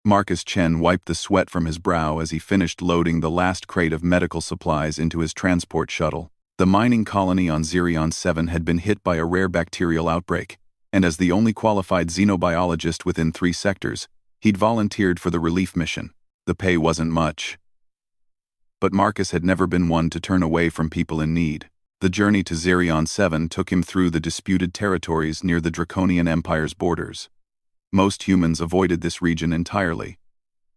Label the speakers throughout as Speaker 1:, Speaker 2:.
Speaker 1: Marcus Chen wiped the sweat from his brow as he finished loading the last crate of medical supplies into his transport shuttle. The mining colony on Zirion 7 had been hit by a rare bacterial outbreak, and as the only qualified xenobiologist within 3 sectors, he'd volunteered for the relief mission. The pay wasn't much, but Marcus had never been one to turn away from people in need. The journey to Zirion 7 took him through the disputed territories near the Draconian Empire's borders. Most humans avoided this region entirely.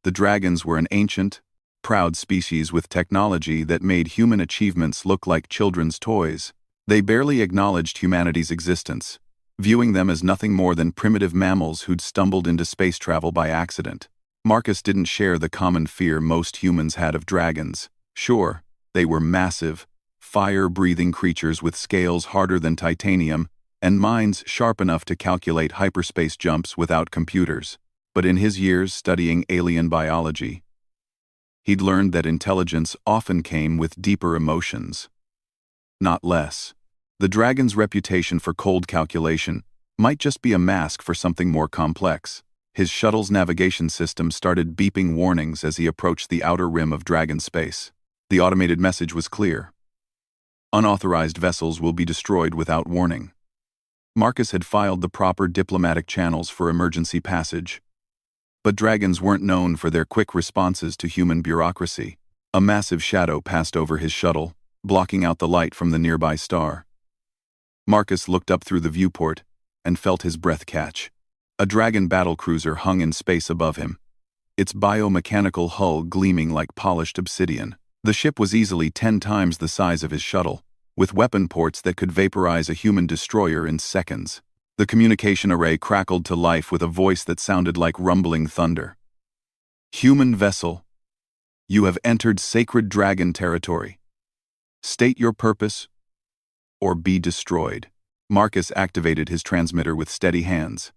Speaker 1: The dragons were an ancient, proud species with technology that made human achievements look like children's toys. They barely acknowledged humanity's existence, viewing them as nothing more than primitive mammals who'd stumbled into space travel by accident. Marcus didn't share the common fear most humans had of dragons. Sure, they were massive, fire-breathing creatures with scales harder than titanium and minds sharp enough to calculate hyperspace jumps without computers. But in his years studying alien biology, he'd learned that intelligence often came with deeper emotions, not less. The dragon's reputation for cold calculation might just be a mask for something more complex. His shuttle's navigation system started beeping warnings as he approached the outer rim of dragon space. The automated message was clear: unauthorized vessels will be destroyed without warning. Marcus had filed the proper diplomatic channels for emergency passage. But dragons weren't known for their quick responses to human bureaucracy. A massive shadow passed over his shuttle, blocking out the light from the nearby star. Marcus looked up through the viewport and felt his breath catch. A dragon battlecruiser hung in space above him, its biomechanical hull gleaming like polished obsidian. The ship was easily 10 times the size of his shuttle, with weapon ports that could vaporize a human destroyer in seconds. The communication array crackled to life with a voice that sounded like rumbling thunder. "Human vessel, you have entered sacred dragon territory. State your purpose, or be destroyed." Marcus activated his transmitter with steady hands.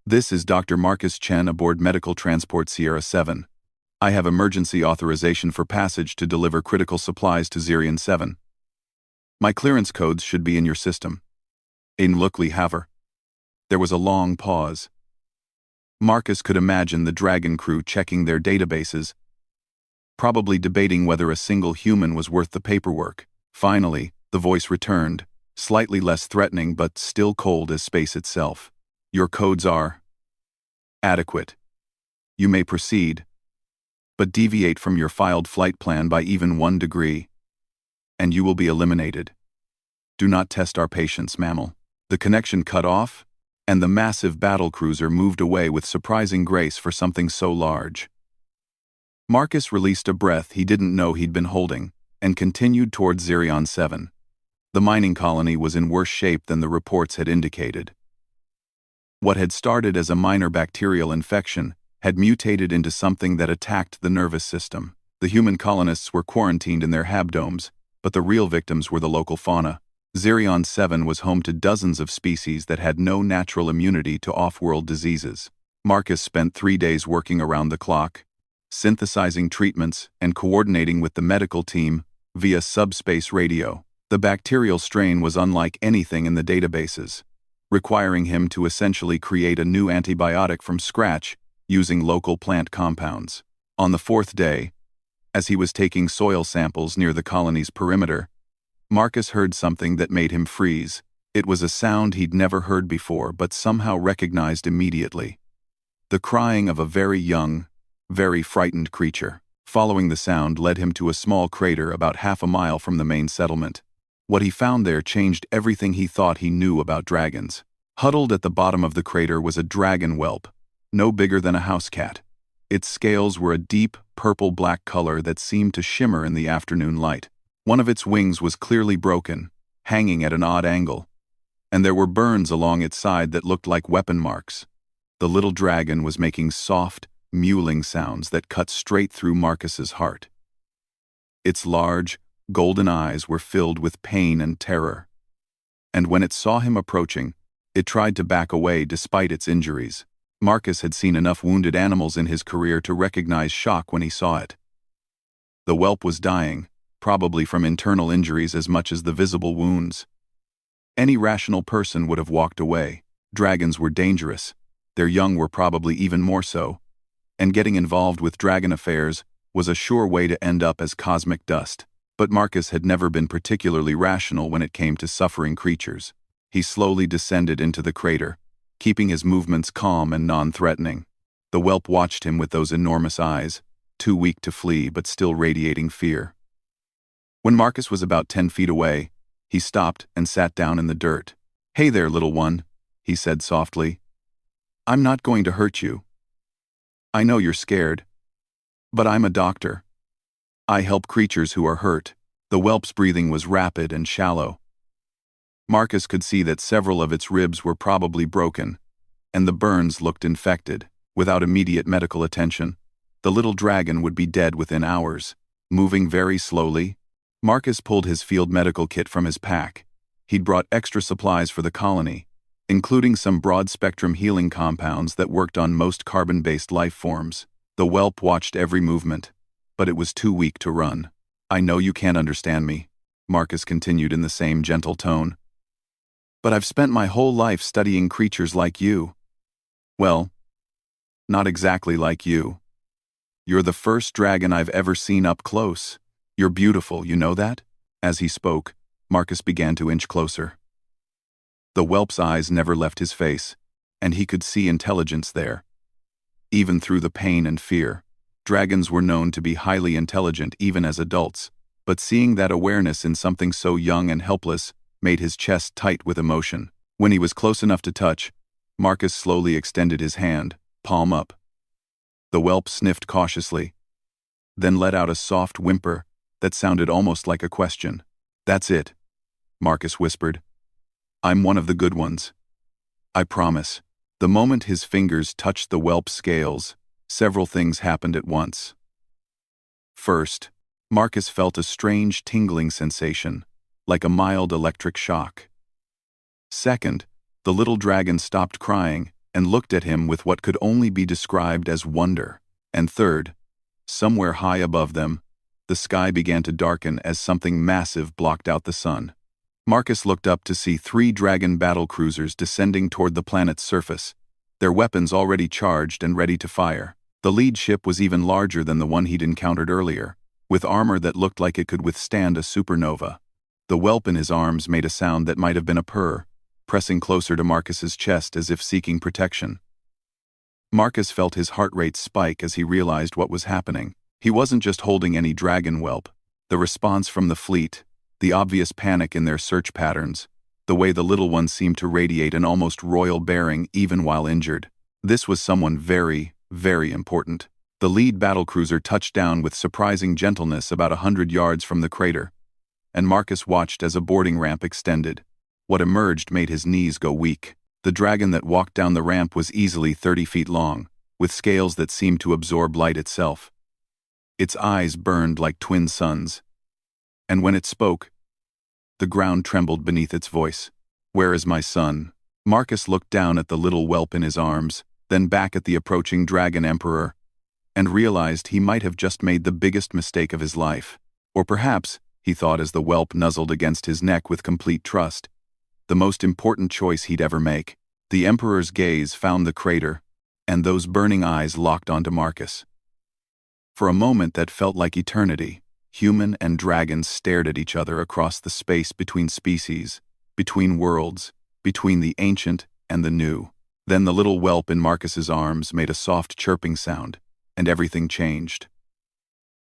Speaker 1: "This is Dr. Marcus Chen aboard Medical Transport Sierra 7. I have emergency authorization for passage to deliver critical supplies to Zirion 7. My clearance codes should be in your system. In Lukli Haver." There was a long pause. Marcus could imagine the dragon crew checking their databases, probably debating whether a single human was worth the paperwork. Finally, the voice returned, slightly less threatening but still cold as space itself. "Your codes are adequate. You may proceed, but deviate from your filed flight plan by even 1 degree, and you will be eliminated. Do not test our patience, mammal." The connection cut off, and the massive battlecruiser moved away with surprising grace for something so large. Marcus released a breath he didn't know he'd been holding, and continued towards Zirion 7. The mining colony was in worse shape than the reports had indicated. What had started as a minor bacterial infection had mutated into something that attacked the nervous system. The human colonists were quarantined in their habdomes, but the real victims were the local fauna. Zirion 7 was home to dozens of species that had no natural immunity to off-world diseases. Marcus spent 3 days working around the clock, synthesizing treatments and coordinating with the medical team via subspace radio. The bacterial strain was unlike anything in the databases, requiring him to essentially create a new antibiotic from scratch using local plant compounds. On the 4th day, as he was taking soil samples near the colony's perimeter, Marcus heard something that made him freeze. It was a sound he'd never heard before but somehow recognized immediately. The crying of a very young, very frightened creature. Following the sound led him to a small crater about half a mile from the main settlement. What he found there changed everything he thought he knew about dragons. Huddled at the bottom of the crater was a dragon whelp, no bigger than a house cat. Its scales were a deep, purple-black color that seemed to shimmer in the afternoon light. One of its wings was clearly broken, hanging at an odd angle, and there were burns along its side that looked like weapon marks. The little dragon was making soft, mewling sounds that cut straight through Marcus's heart. Its large, golden eyes were filled with pain and terror, and when it saw him approaching, it tried to back away despite its injuries. Marcus had seen enough wounded animals in his career to recognize shock when he saw it. The whelp was dying, probably from internal injuries as much as the visible wounds. Any rational person would have walked away. Dragons were dangerous. Their young were probably even more so. and getting involved with dragon affairs was a sure way to end up as cosmic dust. But Marcus had never been particularly rational when it came to suffering creatures. He slowly descended into the crater, keeping his movements calm and non-threatening. The whelp watched him with those enormous eyes, too weak to flee but still radiating fear. When Marcus was about 10 feet away, he stopped and sat down in the dirt. "Hey there, little one," he said softly. "I'm not going to hurt you. I know you're scared, but I'm a doctor. I help creatures who are hurt." The whelp's breathing was rapid and shallow. Marcus could see that several of its ribs were probably broken, and the burns looked infected. Without immediate medical attention, the little dragon would be dead within hours. Moving very slowly, Marcus pulled his field medical kit from his pack. He'd brought extra supplies for the colony, including some broad-spectrum healing compounds that worked on most carbon-based life forms. The whelp watched every movement, but it was too weak to run. "I know you can't understand me," Marcus continued in the same gentle tone. "But I've spent my whole life studying creatures like you." "Well, not exactly like you. You're the first dragon I've ever seen up close. You're beautiful, you know that?" As he spoke, Marcus began to inch closer. The whelp's eyes never left his face, and he could see intelligence there. Even through the pain and fear, dragons were known to be highly intelligent even as adults, but seeing that awareness in something so young and helpless made his chest tight with emotion. When he was close enough to touch, Marcus slowly extended his hand, palm up. The whelp sniffed cautiously, then let out a soft whimper that sounded almost like a question. "That's it," Marcus whispered. "I'm one of the good ones. I promise." The moment his fingers touched the whelp's scales, several things happened at once. First, Marcus felt a strange tingling sensation, like a mild electric shock. Second, the little dragon stopped crying and looked at him with what could only be described as wonder. And third, somewhere high above them, the sky began to darken as something massive blocked out the sun. Marcus looked up to see 3 dragon battlecruisers descending toward the planet's surface, their weapons already charged and ready to fire. The lead ship was even larger than the one he'd encountered earlier, with armor that looked like it could withstand a supernova. The whelp in his arms made a sound that might have been a purr, pressing closer to Marcus's chest as if seeking protection. Marcus felt his heart rate spike as he realized what was happening. He wasn't just holding any dragon whelp. The response from the fleet, the obvious panic in their search patterns, the way the little one seemed to radiate an almost royal bearing even while injured. This was someone very, very important. The lead battlecruiser touched down with surprising gentleness about 100 yards from the crater, and Marcus watched as a boarding ramp extended. What emerged made his knees go weak. The dragon that walked down the ramp was easily 30 feet long, with scales that seemed to absorb light itself. Its eyes burned like twin suns, and when it spoke, the ground trembled beneath its voice. "Where is my son?" Marcus looked down at the little whelp in his arms, then back at the approaching dragon emperor, and realized he might have just made the biggest mistake of his life. Or perhaps, he thought as the whelp nuzzled against his neck with complete trust, the most important choice he'd ever make. The emperor's gaze found the crater, and those burning eyes locked onto Marcus. For a moment that felt like eternity, human and dragon stared at each other across the space between species, between worlds, between the ancient and the new. Then the little whelp in Marcus's arms made a soft chirping sound, and everything changed.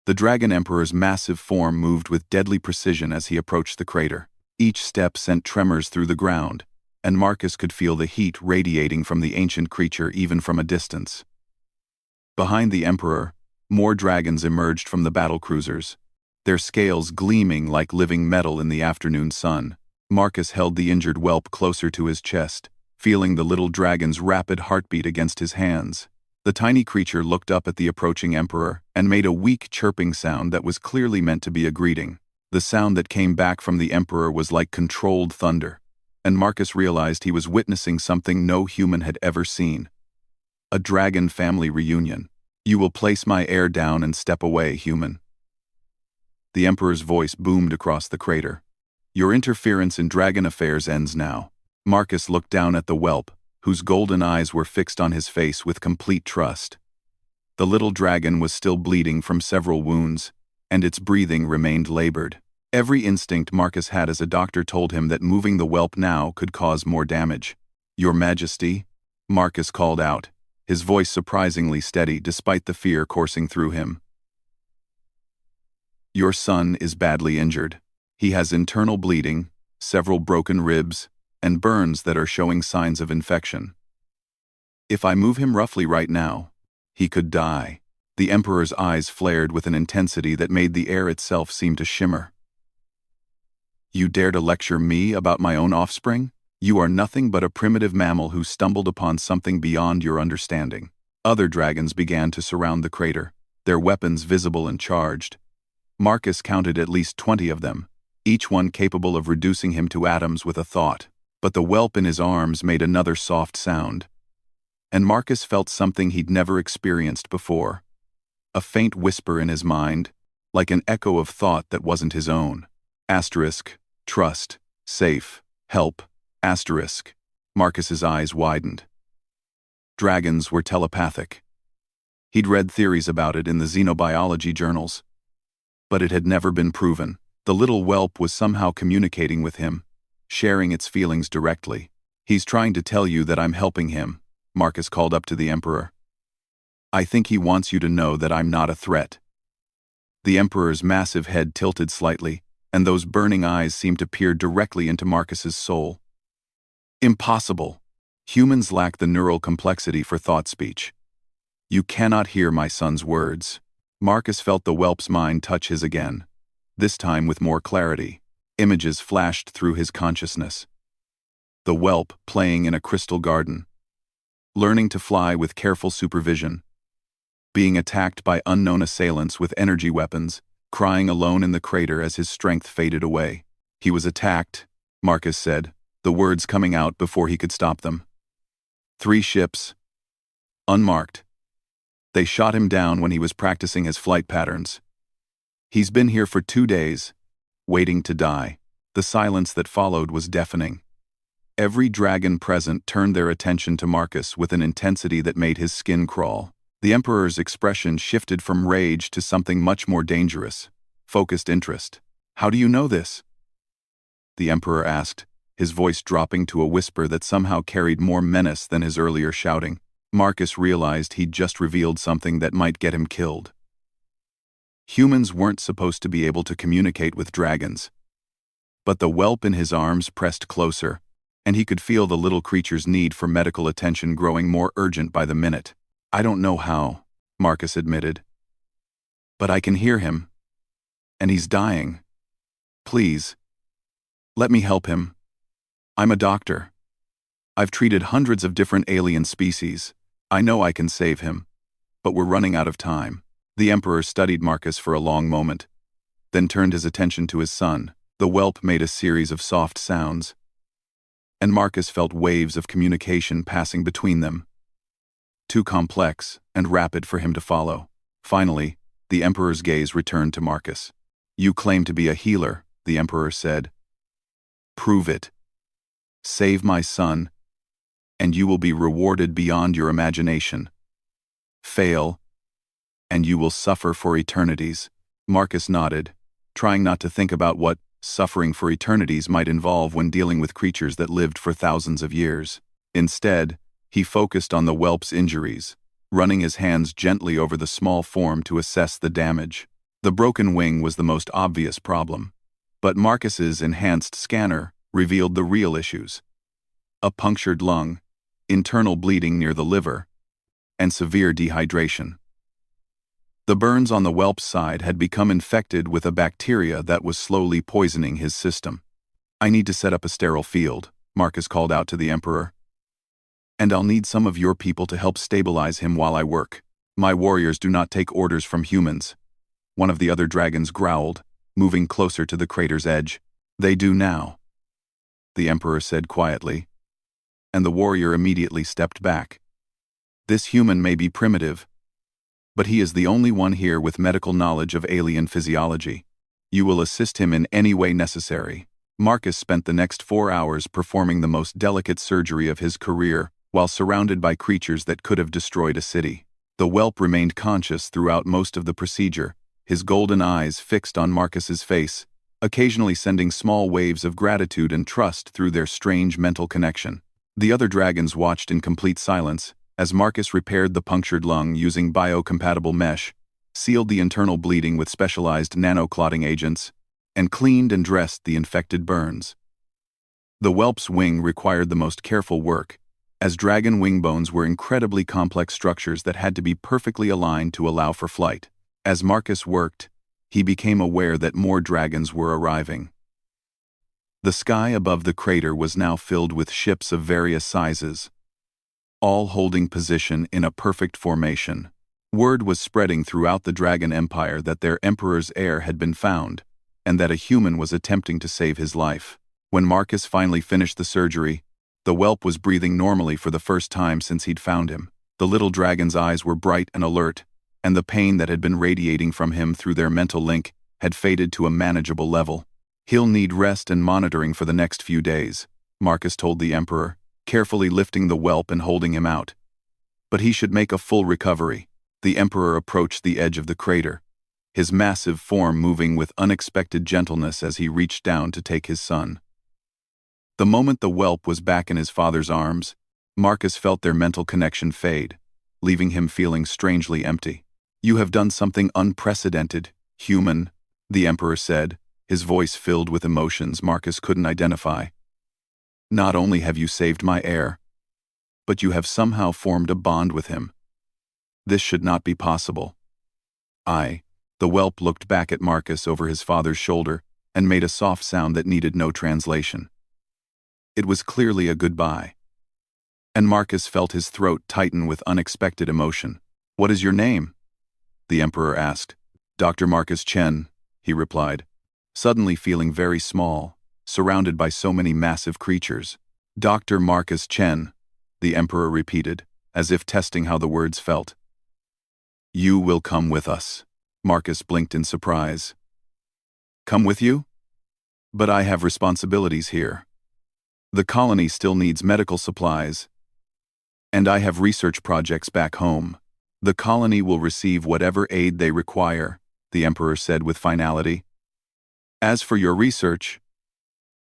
Speaker 1: The dragon emperor's massive form moved with deadly precision as he approached the crater. Each step sent tremors through the ground, and Marcus could feel the heat radiating from the ancient creature even from a distance. Behind the emperor, more dragons emerged from the battlecruisers, their scales gleaming like living metal in the afternoon sun. Marcus held the injured whelp closer to his chest, feeling the little dragon's rapid heartbeat against his hands. The tiny creature looked up at the approaching emperor and made a weak chirping sound that was clearly meant to be a greeting. The sound that came back from the emperor was like controlled thunder, and Marcus realized he was witnessing something no human had ever seen. A dragon family reunion. "You will place my heir down and step away, human." The emperor's voice boomed across the crater. "Your interference in dragon affairs ends now." Marcus looked down at the whelp, whose golden eyes were fixed on his face with complete trust. The little dragon was still bleeding from several wounds, and its breathing remained labored. Every instinct Marcus had as a doctor told him that moving the whelp now could cause more damage. "Your Majesty," Marcus called out, his voice surprisingly steady despite the fear coursing through him. "Your son is badly injured. He has internal bleeding, several broken ribs, and burns that are showing signs of infection. If I move him roughly right now, he could die." The Emperor's eyes flared with an intensity that made the air itself seem to shimmer. "You dare to lecture me about my own offspring? You are nothing but a primitive mammal who stumbled upon something beyond your understanding." Other dragons began to surround the crater, their weapons visible and charged. Marcus counted at least 20 of them, each one capable of reducing him to atoms with a thought. But the whelp in his arms made another soft sound, and Marcus felt something he'd never experienced before. A faint whisper in his mind, like an echo of thought that wasn't his own. Asterisk, trust, safe, help, asterisk. Marcus's eyes widened. Dragons were telepathic. He'd read theories about it in the xenobiology journals, but it had never been proven. The little whelp was somehow communicating with him, sharing its feelings directly. "He's trying to tell you that I'm helping him," Marcus called up to the Emperor. "I think he wants you to know that I'm not a threat." The Emperor's massive head tilted slightly, and those burning eyes seemed to peer directly into Marcus's soul. "Impossible. Humans lack the neural complexity for thought speech. You cannot hear my son's words." Marcus felt the whelp's mind touch his again, this time with more clarity. Images flashed through his consciousness. The whelp playing in a crystal garden, learning to fly with careful supervision, being attacked by unknown assailants with energy weapons, crying alone in the crater as his strength faded away. "He was attacked," Marcus said, the words coming out before he could stop them. "3 ships, unmarked. They shot him down when he was practicing his flight patterns. He's been here for 2 days, waiting to die." The silence that followed was deafening. Every dragon present turned their attention to Marcus with an intensity that made his skin crawl. The Emperor's expression shifted from rage to something much more dangerous, focused interest. "How do you know this?" the Emperor asked, his voice dropping to a whisper that somehow carried more menace than his earlier shouting. Marcus realized he'd just revealed something that might get him killed. Humans weren't supposed to be able to communicate with dragons. But the whelp in his arms pressed closer, and he could feel the little creature's need for medical attention growing more urgent by the minute. "I don't know how," Marcus admitted. "But I can hear him. And he's dying. Please, let me help him. I'm a doctor. I've treated hundreds of different alien species. I know I can save him. But we're running out of time." The Emperor studied Marcus for a long moment, then turned his attention to his son. The whelp made a series of soft sounds, and Marcus felt waves of communication passing between them, too complex and rapid for him to follow. Finally, the Emperor's gaze returned to Marcus. "You claim to be a healer," the Emperor said. "Prove it. Save my son, and you will be rewarded beyond your imagination. Fail, and you will suffer for eternities." Marcus nodded, trying not to think about what suffering for eternities might involve when dealing with creatures that lived for thousands of years. Instead, he focused on the whelp's injuries, running his hands gently over the small form to assess the damage. The broken wing was the most obvious problem, but Marcus's enhanced scanner revealed the real issues: a punctured lung, internal bleeding near the liver, and severe dehydration. The burns on the whelp's side had become infected with a bacteria that was slowly poisoning his system. "I need to set up a sterile field," Marcus called out to the Emperor. "And I'll need some of your people to help stabilize him while I work. My warriors do not take orders from humans." One of the other dragons growled, moving closer to the crater's edge. "They do now," the Emperor said quietly, and the warrior immediately stepped back. "This human may be primitive, but he is the only one here with medical knowledge of alien physiology. You will assist him in any way necessary." Marcus spent the next 4 hours performing the most delicate surgery of his career while surrounded by creatures that could have destroyed a city. The whelp remained conscious throughout most of the procedure, his golden eyes fixed on Marcus's face, occasionally sending small waves of gratitude and trust through their strange mental connection. The other dragons watched in complete silence, as Marcus repaired the punctured lung using biocompatible mesh, sealed the internal bleeding with specialized nano-clotting agents, and cleaned and dressed the infected burns. The whelp's wing required the most careful work, as dragon wing bones were incredibly complex structures that had to be perfectly aligned to allow for flight. As Marcus worked, he became aware that more dragons were arriving. The sky above the crater was now filled with ships of various sizes, all holding position in a perfect formation. Word was spreading throughout the Dragon Empire that their emperor's heir had been found, and that a human was attempting to save his life. When Marcus finally finished the surgery, the whelp was breathing normally for the first time since he'd found him. The little dragon's eyes were bright and alert, and the pain that had been radiating from him through their mental link had faded to a manageable level. "He'll need rest and monitoring for the next few days," Marcus told the Emperor, carefully lifting the whelp and holding him out. "But he should make a full recovery." The Emperor approached the edge of the crater, his massive form moving with unexpected gentleness as he reached down to take his son. The moment the whelp was back in his father's arms, Marcus felt their mental connection fade, leaving him feeling strangely empty. "You have done something unprecedented, human," the Emperor said, his voice filled with emotions Marcus couldn't identify. "Not only have you saved my heir, but you have somehow formed a bond with him. This should not be possible." The whelp looked back at Marcus over his father's shoulder and made a soft sound that needed no translation. It was clearly a goodbye. And Marcus felt his throat tighten with unexpected emotion. "What is your name?" the Emperor asked. "Dr. Marcus Chen," he replied, suddenly feeling very small, surrounded by so many massive creatures. "Dr. Marcus Chen," the Emperor repeated, as if testing how the words felt. "You will come with us." Marcus blinked in surprise. "Come with you? But I have responsibilities here. The colony still needs medical supplies, and I have research projects back home. The colony will receive whatever aid they require," the Emperor said with finality. "As for your research,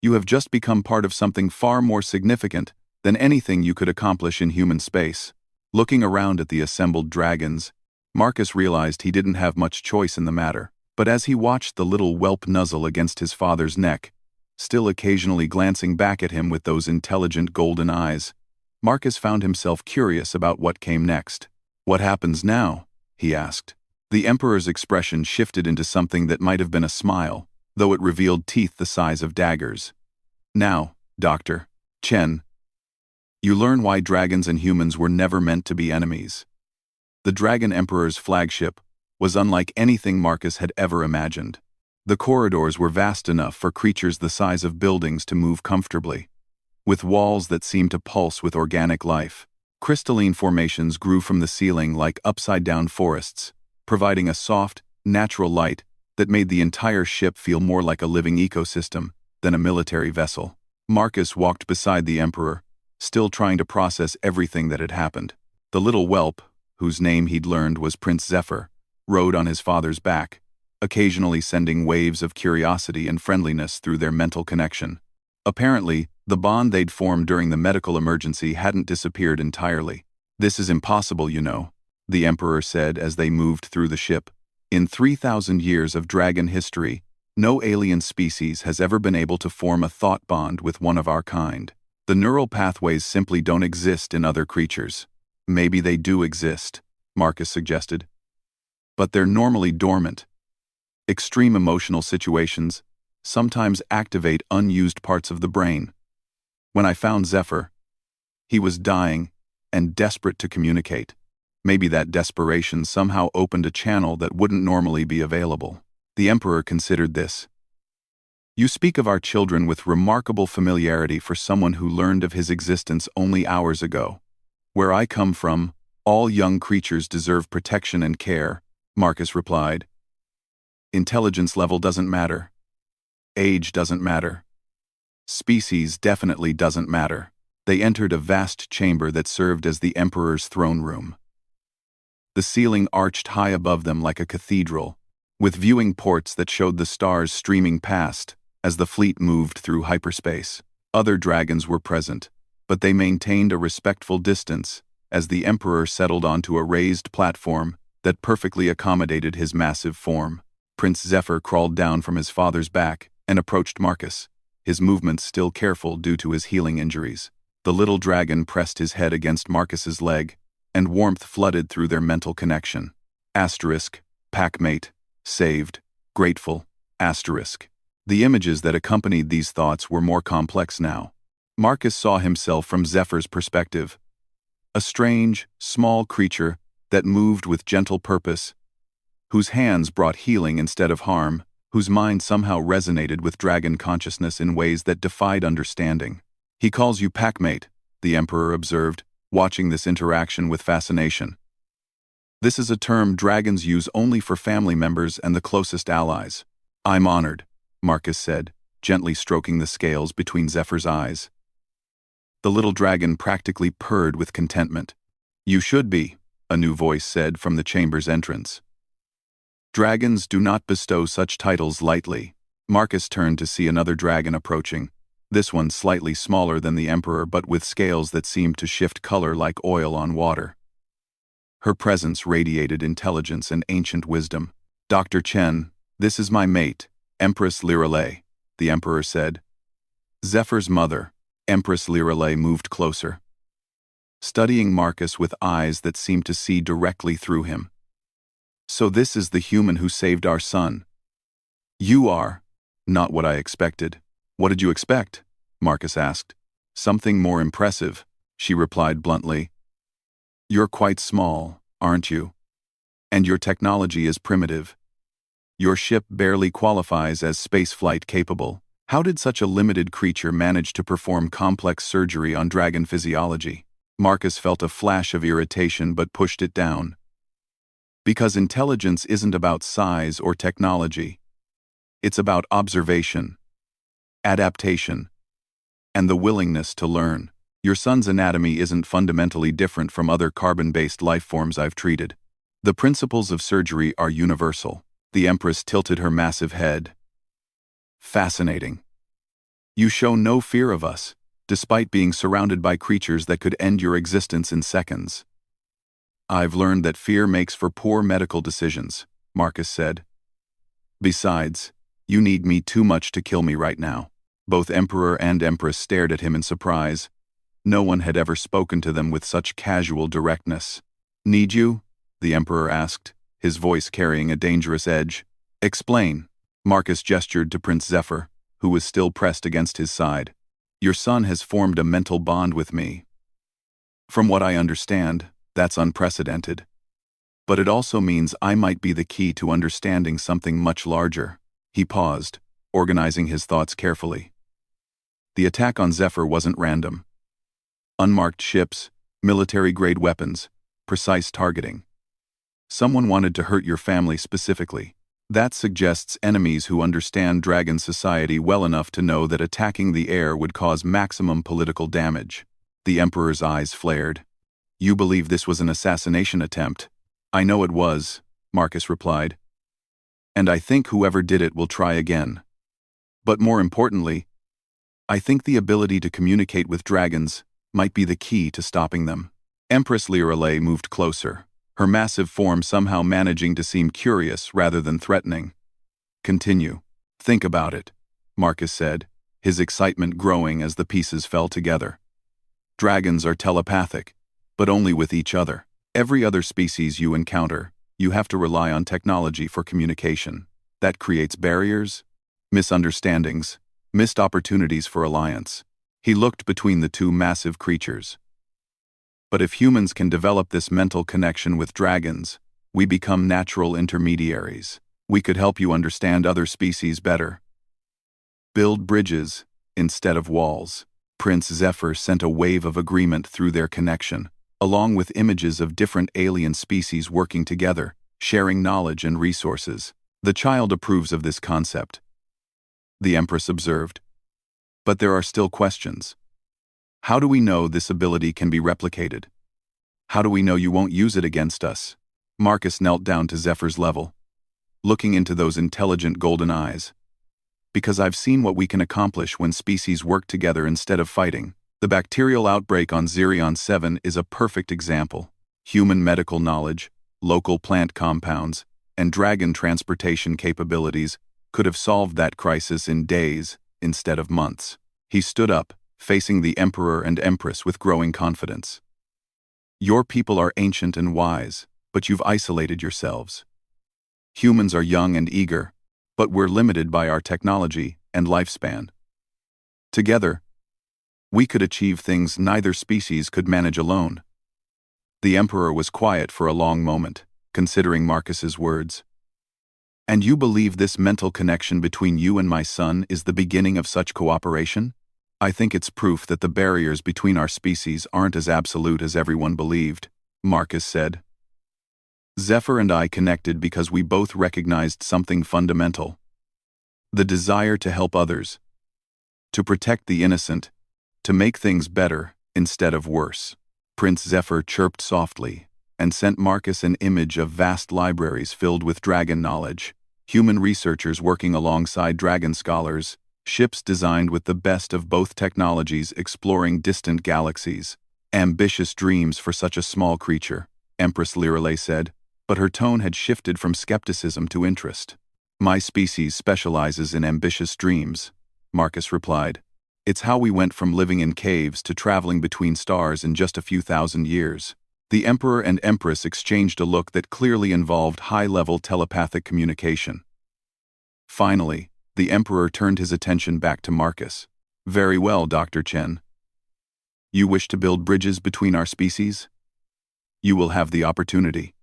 Speaker 1: you have just become part of something far more significant than anything you could accomplish in human space." Looking around at the assembled dragons, Marcus realized he didn't have much choice in the matter. But as he watched the little whelp nuzzle against his father's neck, still occasionally glancing back at him with those intelligent golden eyes, Marcus found himself curious about what came next. "What happens now?" he asked. The Emperor's expression shifted into something that might have been a smile, though it revealed teeth the size of daggers. "Now, Dr. Chen, you learn why dragons and humans were never meant to be enemies." The Dragon Emperor's flagship was unlike anything Marcus had ever imagined. The corridors were vast enough for creatures the size of buildings to move comfortably, with walls that seemed to pulse with organic life. Crystalline formations grew from the ceiling like upside-down forests, providing a soft, natural light that made the entire ship feel more like a living ecosystem than a military vessel. Marcus walked beside the Emperor, still trying to process everything that had happened. The little whelp, whose name he'd learned was Prince Zephyr, rode on his father's back, occasionally sending waves of curiosity and friendliness through their mental connection. Apparently, the bond they'd formed during the medical emergency hadn't disappeared entirely. "This is impossible, you know," the Emperor said as they moved through the ship. "In 3,000 years of dragon history, no alien species has ever been able to form a thought bond with one of our kind. The neural pathways simply don't exist in other creatures." "Maybe they do exist," Marcus suggested. "But they're normally dormant. Extreme emotional situations sometimes activate unused parts of the brain. When I found Zephyr, he was dying and desperate to communicate. Maybe that desperation somehow opened a channel that wouldn't normally be available." The Emperor considered this. "You speak of our children with remarkable familiarity for someone who learned of his existence only hours ago. Where I come from, all young creatures deserve protection and care," Marcus replied. "Intelligence level doesn't matter. Age doesn't matter. Species definitely doesn't matter." They entered a vast chamber that served as the Emperor's throne room. The ceiling arched high above them like a cathedral, with viewing ports that showed the stars streaming past as the fleet moved through hyperspace. Other dragons were present, but they maintained a respectful distance as the Emperor settled onto a raised platform that perfectly accommodated his massive form. Prince Zephyr crawled down from his father's back and approached Marcus, his movements still careful due to his healing injuries. The little dragon pressed his head against Marcus's leg, and warmth flooded through their mental connection. Asterisk, packmate, saved, grateful, asterisk. The images that accompanied these thoughts were more complex now. Marcus saw himself from Zephyr's perspective. A strange, small creature that moved with gentle purpose, whose hands brought healing instead of harm, whose mind somehow resonated with dragon consciousness in ways that defied understanding. "He calls you packmate," the Emperor observed, watching this interaction with fascination. "This is a term dragons use only for family members and the closest allies." "I'm honored," Marcus said, gently stroking the scales between Zephyr's eyes. The little dragon practically purred with contentment. "You should be," a new voice said from the chamber's entrance. "Dragons do not bestow such titles lightly." Marcus turned to see another dragon approaching, this one slightly smaller than the Emperor but with scales that seemed to shift color like oil on water. Her presence radiated intelligence and ancient wisdom. "Dr. Chen, this is my mate, Empress Lirelei," the Emperor said. Zephyr's mother, Empress Lirelei, moved closer, studying Marcus with eyes that seemed to see directly through him. "So this is the human who saved our son." "You are." "Not what I expected." "What did you expect?" Marcus asked. "Something more impressive," she replied bluntly. "You're quite small, aren't you? And your technology is primitive. Your ship barely qualifies as spaceflight capable. How did such a limited creature manage to perform complex surgery on dragon physiology?" Marcus felt a flash of irritation but pushed it down. "Because intelligence isn't about size or technology. It's about observation, adaptation, and the willingness to learn. Your son's anatomy isn't fundamentally different from other carbon-based life forms I've treated. The principles of surgery are universal." The Empress tilted her massive head. "Fascinating. You show no fear of us, despite being surrounded by creatures that could end your existence in seconds." "I've learned that fear makes for poor medical decisions," Marcus said. "Besides, you need me too much to kill me right now." Both Emperor and Empress stared at him in surprise. No one had ever spoken to them with such casual directness. "Need you?" the Emperor asked, his voice carrying a dangerous edge. "Explain." Marcus gestured to Prince Zephyr, who was still pressed against his side. "Your son has formed a mental bond with me. From what I understand, that's unprecedented. But it also means I might be the key to understanding something much larger." He paused, organizing his thoughts carefully. The attack on Zephyr wasn't random. Unmarked ships, military-grade weapons, precise targeting. Someone wanted to hurt your family specifically. That suggests enemies who understand dragon society well enough to know that attacking the heir would cause maximum political damage. The Emperor's eyes flared. "You believe this was an assassination attempt?" "I know it was," Marcus replied. "And I think whoever did it will try again. But more importantly, I think the ability to communicate with dragons might be the key to stopping them." Empress Lirelei moved closer, her massive form somehow managing to seem curious rather than threatening. "Continue. Think about it," Marcus said, his excitement growing as the pieces fell together. "Dragons are telepathic, but only with each other. Every other species you encounter, you have to rely on technology for communication. That creates barriers, misunderstandings, missed opportunities for alliance." He looked between the two massive creatures. "But if humans can develop this mental connection with dragons, we become natural intermediaries. We could help you understand other species better. Build bridges instead of walls." Prince Zephyr sent a wave of agreement through their connection, along with images of different alien species working together, sharing knowledge and resources. "The child approves of this concept," the Empress observed. "But there are still questions. How do we know this ability can be replicated? How do we know you won't use it against us?" Marcus knelt down to Zephyr's level, looking into those intelligent golden eyes. Because I've seen what we can accomplish when species work together instead of fighting. The bacterial outbreak on Zirion 7 is a perfect example. Human medical knowledge, local plant compounds, and dragon transportation capabilities could have solved that crisis in days instead of months. He stood up, facing the Emperor and Empress with growing confidence. Your people are ancient and wise, but you've isolated yourselves. Humans are young and eager, but we're limited by our technology and lifespan. Together, we could achieve things neither species could manage alone. The Emperor was quiet for a long moment, considering Marcus's words. And you believe this mental connection between you and my son is the beginning of such cooperation? I think it's proof that the barriers between our species aren't as absolute as everyone believed, Marcus said. Zephyr and I connected because we both recognized something fundamental. The desire to help others, to protect the innocent, to make things better instead of worse. Prince Zephyr chirped softly and sent Marcus an image of vast libraries filled with dragon knowledge, human researchers working alongside dragon scholars, ships designed with the best of both technologies exploring distant galaxies. Ambitious dreams for such a small creature, Empress Lirelei said, but her tone had shifted from skepticism to interest. My species specializes in ambitious dreams, Marcus replied. It's how we went from living in caves to traveling between stars in just a few thousand years. The Emperor and Empress exchanged a look that clearly involved high-level telepathic communication. Finally, the Emperor turned his attention back to Marcus. Very well, Dr. Chen. You wish to build bridges between our species? You will have the opportunity.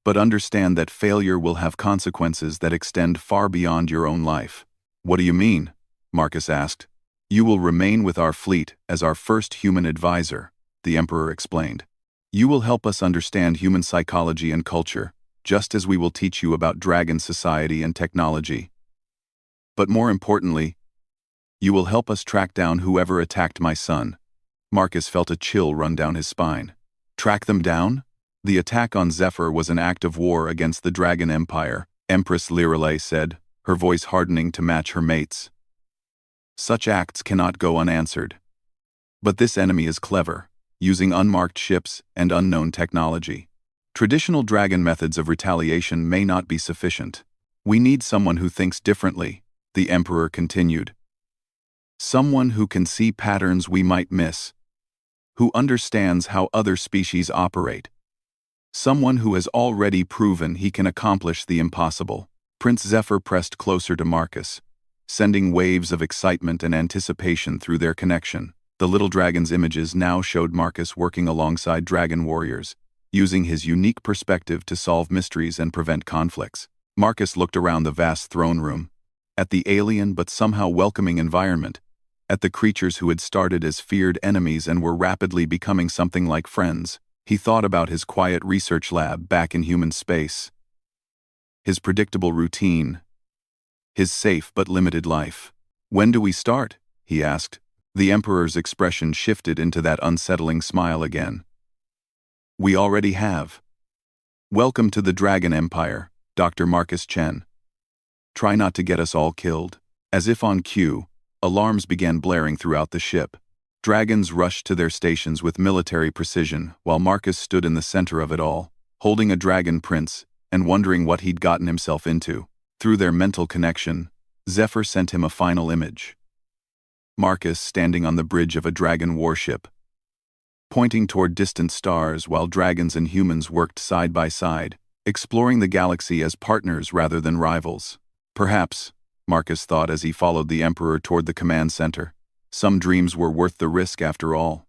Speaker 1: But understand that failure will have consequences that extend far beyond your own life. What do you mean? Marcus asked. You will remain with our fleet as our first human advisor, the Emperor explained. You will help us understand human psychology and culture, just as we will teach you about dragon society and technology. But more importantly, you will help us track down whoever attacked my son. Marcus felt a chill run down his spine. Track them down? The attack on Zephyr was an act of war against the Dragon Empire, Empress Lirelei said, her voice hardening to match her mate's. Such acts cannot go unanswered. But this enemy is clever, using unmarked ships and unknown technology. Traditional dragon methods of retaliation may not be sufficient. We need someone who thinks differently, the Emperor continued. Someone who can see patterns we might miss, who understands how other species operate. Someone who has already proven he can accomplish the impossible. Prince Zephyr pressed closer to Marcus, sending waves of excitement and anticipation through their connection. The little dragon's images now showed Marcus working alongside dragon warriors, using his unique perspective to solve mysteries and prevent conflicts. Marcus looked around the vast throne room, at the alien but somehow welcoming environment, at the creatures who had started as feared enemies and were rapidly becoming something like friends. He thought about his quiet research lab back in human space, his predictable routine, his safe but limited life. When do we start? He asked. The Emperor's expression shifted into that unsettling smile again. We already have. Welcome to the Dragon Empire, Dr. Marcus Chen. Try not to get us all killed. As if on cue, alarms began blaring throughout the ship. Dragons rushed to their stations with military precision, while Marcus stood in the center of it all, holding a dragon prince and wondering what he'd gotten himself into. Through their mental connection, Zephyr sent him a final image. Marcus standing on the bridge of a dragon warship, pointing toward distant stars while dragons and humans worked side by side, exploring the galaxy as partners rather than rivals. Perhaps, Marcus thought as he followed the Emperor toward the command center, some dreams were worth the risk after all.